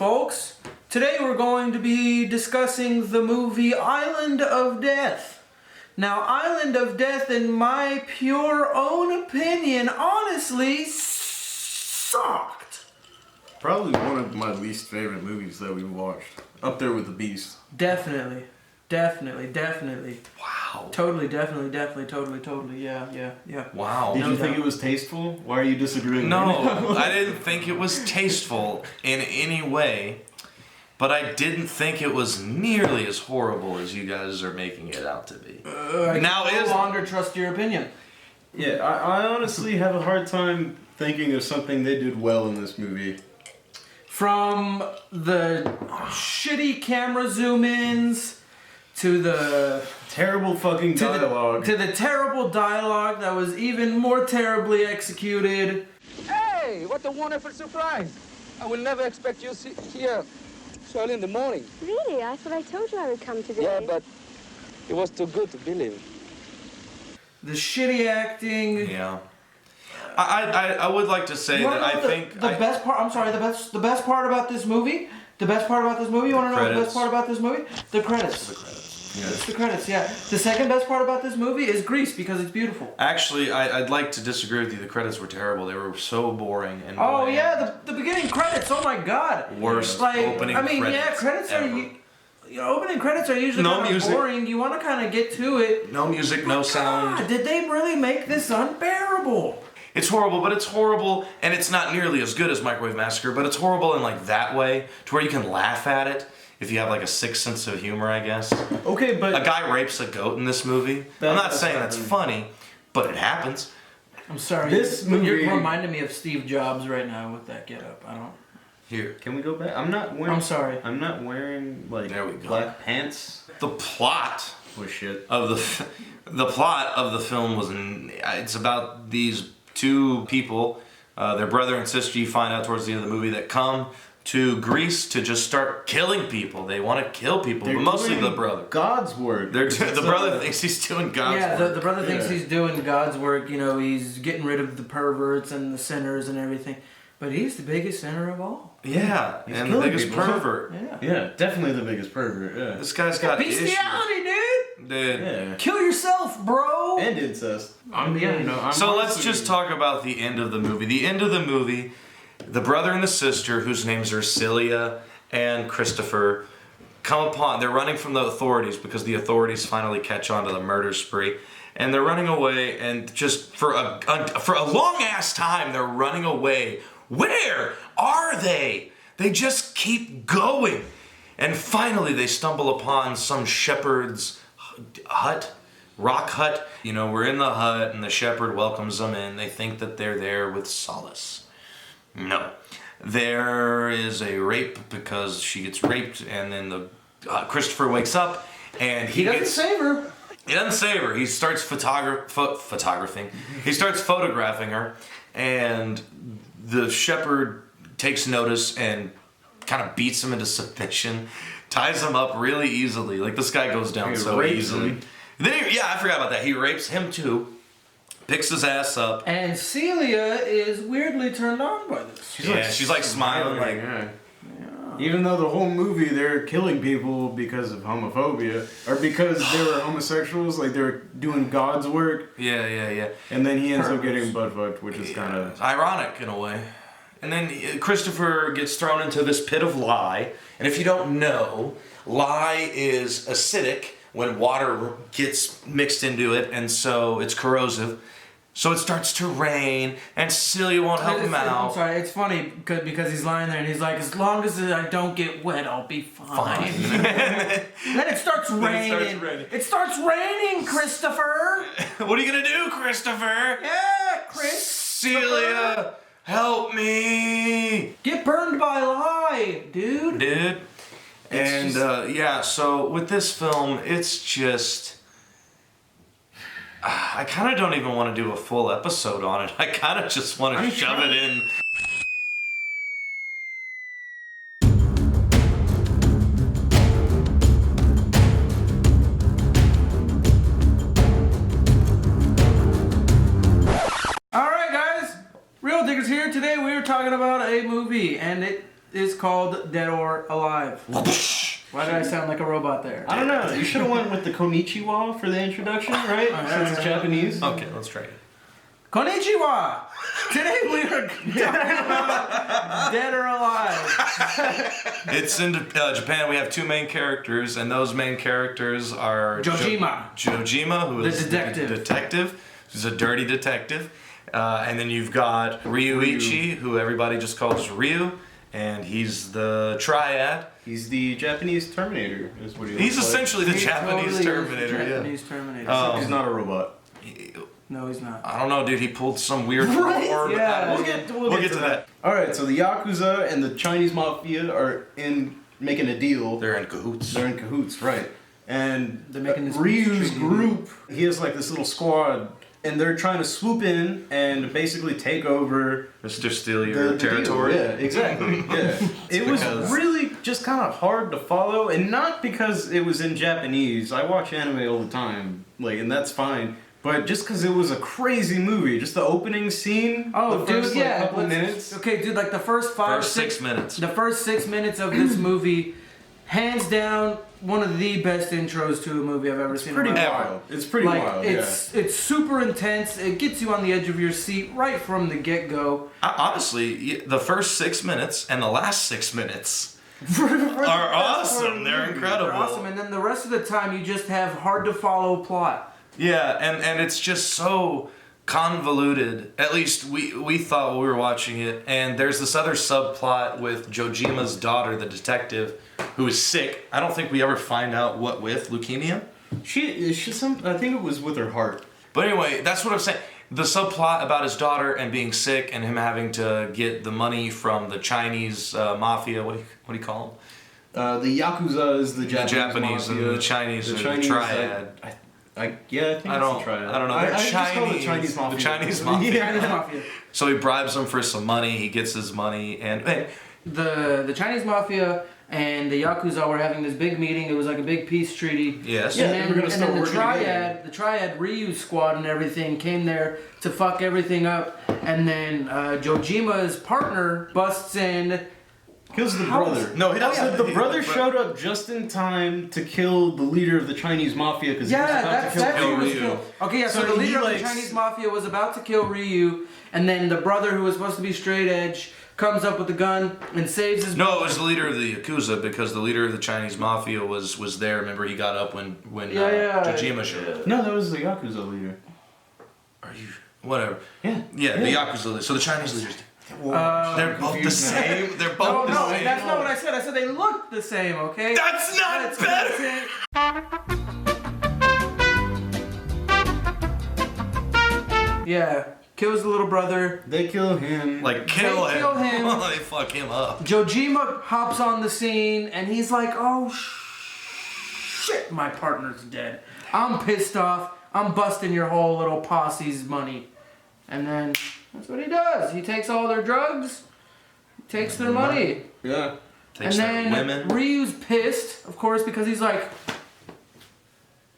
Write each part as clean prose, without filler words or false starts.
folks. Today we're going to be discussing the movie Island of Death. Now, Island of Death, in my pure own opinion, honestly sucked. Probably one of my least favorite movies that we've watched. Up there with The Beast. Definitely. Wow. Totally, totally, yeah. Wow. Did you think it was tasteful? Why are you disagreeing? No, I didn't think it was tasteful in any way, but I didn't think it was nearly as horrible as you guys are making it out to be. I no longer trust your opinion. Yeah, I honestly have a hard time thinking of something they did well in this movie. From the shitty camera zoom-ins to the terrible fucking dialogue. To the terrible dialogue that was even more terribly executed. Hey, what a wonderful surprise. I will never expect you here so early in the morning. Really? I thought I told you I would come today. Yeah, but it was too good to believe. The shitty acting. Yeah. I would like to say that I think the best part. I'm sorry. The best part about this movie. The best part about this movie. You want to know the best part about this movie? The credits. The credits. Yeah. It's the credits. Yeah. The second best part about this movie is Grease because it's beautiful. Actually, I'd like to disagree with you. The credits were terrible. They were so boring and. Oh bland. yeah, the beginning credits. Oh my god. Worst credits. opening. Credits ever. are. Opening credits are usually No kind music. of boring. You want to kind of get to it. No music, no sound. God, did they really make this unbearable? It's horrible, but it's horrible, and it's not nearly as good as Microwave Massacre, but it's horrible in like that way, to where you can laugh at it if you have like a sick sense of humor, I guess. Okay, but a guy rapes a goat in this movie. I'm not saying that's funny, but it happens. I'm sorry. This movie You're reminding me of Steve Jobs right now with that getup. I don't. Here. Can we go back? I'm not wearing. I'm sorry. I'm not wearing like There we go. black pants. The plot Was shit. of the plot of the film was it's about these two people, their brother and sister. You find out towards the end of the movie that come to Greece to just start killing people. They want to kill people, but mostly the brother. God's work. The brother thinks he's doing God's work. Yeah, the brother thinks he's doing God's work. You know, he's getting rid of the perverts and the sinners and everything. But he's the biggest sinner of all. Yeah, He's and the killing biggest people. pervert. Yeah, definitely the biggest pervert. Yeah. This guy's got Bestiality, dude! Dude. Yeah. Kill yourself, bro! And incest. So let's just talk about the end of the movie. The end of the movie, the brother and the sister, whose names are Celia and Christopher, they're running from the authorities because the authorities finally catch on to the murder spree. And they're running away, and just for a long ass time, they're running away. Where are they? They just keep going. And finally they stumble upon some shepherd's rock hut. You know, we're in the hut and the shepherd welcomes them in. They think that they're there with solace. No. There is a rape because she gets raped, and then Christopher wakes up and he doesn't save her. He doesn't save her. He starts photographing. He starts photographing her, and the shepherd takes notice and kind of beats him into submission, ties him up really easily. Like, this guy goes down so easily. Then I forgot about that. He rapes him too, picks his ass up. And Celia is weirdly turned on by this. She's like smiling, like. Yeah. Even though the whole movie they're killing people because of homophobia or because they were homosexuals, like they were doing God's work. Yeah. And then he ends up getting butt fucked, which is kind of ironic in a way. And then Christopher gets thrown into this pit of lye. And if you don't know, lye is acidic when water gets mixed into it, and so it's corrosive. So it starts to rain, and Celia won't help him out. I'm sorry, it's funny because he's lying there and he's like, as long as I don't get wet, I'll be fine. Then it starts raining. It starts raining, Christopher. What are you gonna do, Christopher? Yeah, Chris. Celia, help me. Get burned by lye, dude. And so with this film, it's just. I kind of don't even want to do a full episode on it. I kind of just want to shove it in. Alright guys, Real Diggers here. Today we are talking about a movie, and is called Dead or Alive. Why did I sound like a robot there? I don't know. You should have went with the Kon'nichiwa for the introduction, right? Since it's Japanese. Okay, let's try it. Konnichiwa! Today we are talking about Dead or Alive. It's in Japan. We have two main characters, and those main characters are Jojima, who is the detective. Who's a dirty detective. And then you've got Ryuichi, who everybody just calls Ryu, and he's the triad. He's the Japanese Terminator, is what he He's looks like. essentially the Japanese totally Terminator. is the Japanese Terminator. He's not a robot. No, he's not. I don't know, dude. He pulled some weird orb. Yeah. We'll get to that. Alright, so the Yakuza and the Chinese Mafia are making a deal. They're in cahoots. They're in cahoots, right. And They're making this Ryu's treaty. group, he has like this little squad, and they're trying to swoop in and basically take over Mr. Steal your territory. deal. Yeah, exactly. Yeah. It was because- really just kind of hard to follow, and not because it was in Japanese. I watch anime all the time, and that's fine. But just because it was a crazy movie, just the opening scene, Oh, the dude, first couple minutes. Okay, dude, like the first First 6 minutes. The first 6 minutes of this movie, hands down, one of the best intros to a movie I've ever seen. Pretty in my life. wild. It's pretty Like wild. it's super intense. It gets you on the edge of your seat right from the get go. Honestly, the first 6 minutes and the last 6 minutes are awesome. They're incredible. They're awesome, and then the rest of the time you just have hard to follow plot. Yeah, and it's just so convoluted. At least we thought while we were watching it. And there's this other subplot with Jojima's daughter, the detective, who is sick. I don't think we ever find out what with leukemia. I think it was with her heart. But anyway, that's what I'm saying. The subplot about his daughter and being sick and him having to get the money from the Chinese mafia. What do you call them? The Yakuza is the Japanese Mafia. And the Chinese are the triad. I think it's the triad. I don't know. I They're just call it Chinese. Chinese Mafia. The Chinese Mafia. Chinese Mafia. So he bribes them for some money. He gets his money, and The Chinese Mafia and the Yakuza were having this big meeting. It was like a big peace treaty. yes, Yeah. And then, we're gonna start the working triad, Ryu squad and everything came there to fuck everything up. And then Jojima's partner busts in. Kills the brother. No, he doesn't. The brother showed up just in time to kill the leader of the Chinese Mafia because he was Yeah, about to that's kill who was Ryu. killed. Okay, yeah. So, So the he, leader of like, the Chinese Mafia was about to kill Ryu, and then the brother, who was supposed to be straight edge, comes up with the gun and saves his. No, it was the leader of the Yakuza because the leader of the Chinese Mafia was there. Remember, he got up when Jojima showed up. No, that was the Yakuza leader. Are you whatever? Yeah. Yeah, the Yakuza leader. So the Chinese leaders. They're both the confused now. same. They're both No, the same. that's not what I said. I said they look the same. Okay. That's not better. Yeah, kills the little brother. They kill him. Like kill They him. kill him. They fuck him up. Jojima hops on the scene and he's like, "Oh shit, my partner's dead. I'm pissed off. I'm busting your whole little posse's money." And then that's what he does. He takes all their drugs, takes their money. Yeah. Takes And their then women. Ryu's pissed, of course, because he's like,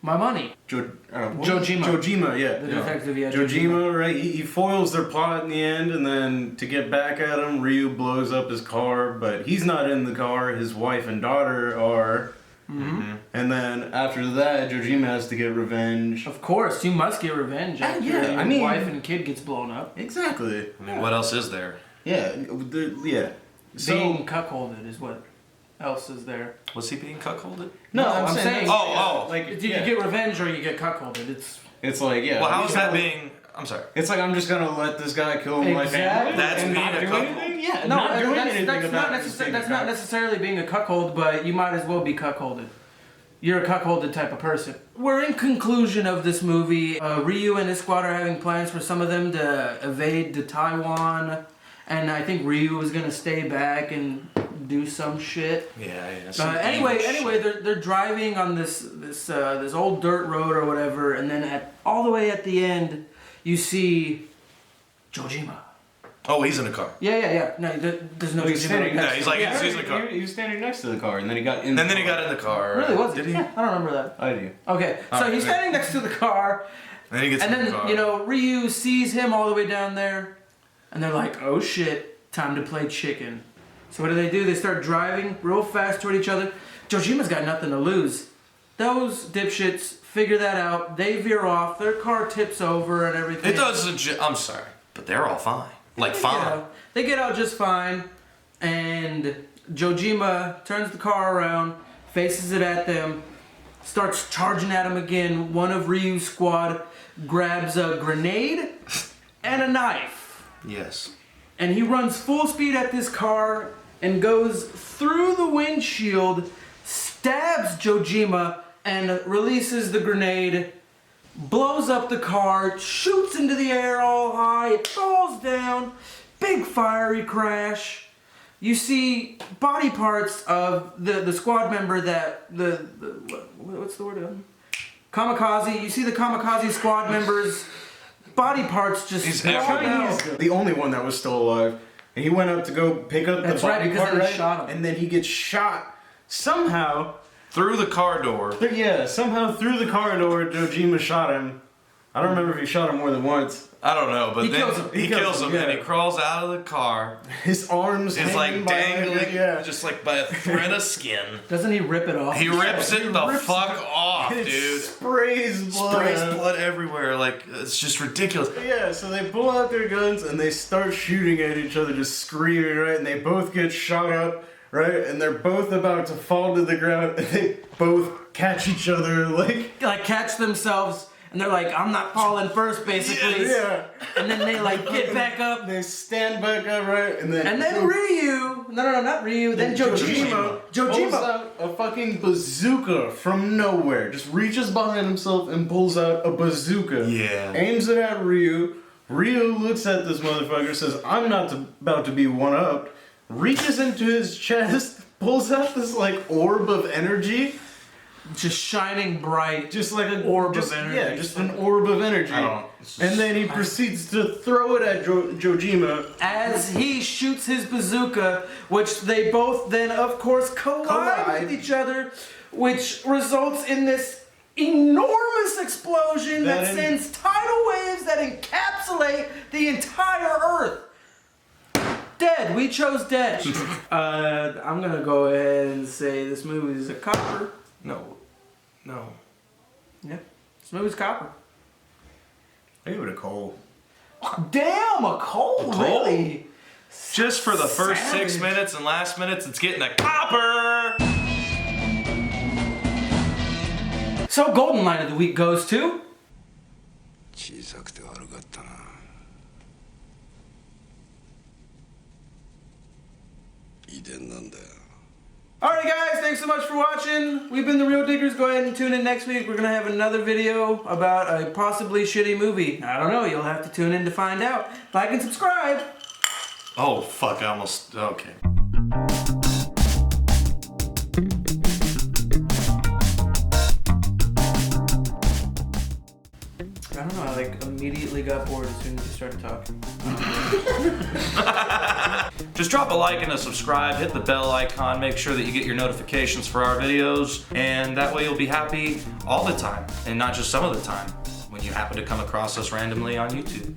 my money. Jojima, yeah. The detective, yeah. Jojima, right? He foils their plot in the end, and then to get back at him, Ryu blows up his car, but he's not in the car. His wife and daughter are. Mm-hmm. And then after that, Jojima has to get revenge. Of course, you must get revenge after yeah, your I mean- wife and kid gets blown up. Exactly. I mean, what else is there? Yeah. Yeah. Being cuckolded is what else is there. Was he being cuckolded? No, I'm saying- Oh, like You get revenge or you get cuckolded. It's like Well, how is that kinda- being? I'm sorry. It's like I'm just gonna let this guy kill my Exactly. family. That's and being not a do cuckold. anything. Yeah, No, not doing that's, anything that's, about not, it. that's not necessarily being a cuckold, but you might as well be cuckolded. You're a cuckolded type of person. We're in conclusion of this movie. Ryu and his squad are having plans for some of them to evade to Taiwan, and I think Ryu is gonna stay back and do some shit. Yeah. Anyway, they're driving on this old dirt road or whatever, and then all the way at the end, you see Jojima. Oh, he's in a car. Yeah. No, there's no He's Jojima. standing Yeah, he's like Yeah, he's in the car. He was standing next to the car, and then he got in. And then he got in the car. Really, was it? Did he? Yeah, I don't remember that. I do. Okay, so Alright, he's yeah. standing next to the car, And then he gets and in the then car. Ryu sees him all the way down there, and they're like, "Oh shit, time to play chicken." So what do? They start driving real fast toward each other. Jojima's got nothing to lose. Those dipshits figure that out. They veer off. Their car tips over and everything. It doesn't. I'm sorry, but they're all fine. Like fine. They get out just fine, and Jojima turns the car around, faces it at them, starts charging at them again. One of Ryu's squad grabs a grenade and a knife. Yes. And he runs full speed at this car and goes through the windshield, stabs Jojima, and releases the grenade, blows up the car, shoots into the air all high, it falls down, big fiery crash. You see body parts of the squad member that, what's the word? Kamikaze. You see the Kamikaze squad members' body parts just falling out. He's the only one that was still alive. And he went up to go pick up the body part, right? Shot him. And then he gets shot somehow. Through the car door. Somehow through the car door, Jojima shot him. I don't remember if he shot him more than once. I don't know, but He then kills him. he kills him and he crawls out of the car. His arms It's like dangling, yeah. just like by a thread of skin. Doesn't he rip it off? He rips it the rips fuck it off, And it dude. sprays blood. Sprays blood everywhere. Like, it's just ridiculous. Yeah, so they pull out their guns and they start shooting at each other, just screaming, right? And they both get shot up, right? And they're both about to fall to the ground, and they both catch each other, like catch themselves, and they're like, I'm not falling first, basically. yeah. And then they get back up. They stand back up, right? And then Ryu, no, not Ryu, then Jojima pulls out a fucking bazooka from nowhere. Just reaches behind himself and pulls out a bazooka. Yeah. Aims it at Ryu. Ryu looks at this motherfucker, says, I'm not about to be one-upped. Reaches into his chest, pulls out this orb of energy. just shining bright. Just like an orb of energy. Yeah, just an orb of energy. And then he proceeds to throw it at Jojima. As he shoots his bazooka, which they both then, of course, collide with each other, which results in this enormous explosion that sends tidal waves that encapsulate the entire Earth. Dead. We chose dead. I'm gonna go ahead and say this movie is a copper. No. Yeah, this movie's copper. I give it a coal. Damn, a coal, really? Just for the first 6 minutes and last minutes, it's getting a copper! So, Golden Line of the Week goes to... Alright guys, thanks so much for watching. We've been The Real Diggers. Go ahead and tune in next week. We're going to have another video about a possibly shitty movie. I don't know, you'll have to tune in to find out. Like and subscribe. Oh, fuck, I almost... Okay. I don't know, I immediately got bored as soon as you started talking. Just drop a like and a subscribe, hit the bell icon, make sure that you get your notifications for our videos, and that way you'll be happy all the time, and not just some of the time, when you happen to come across us randomly on YouTube.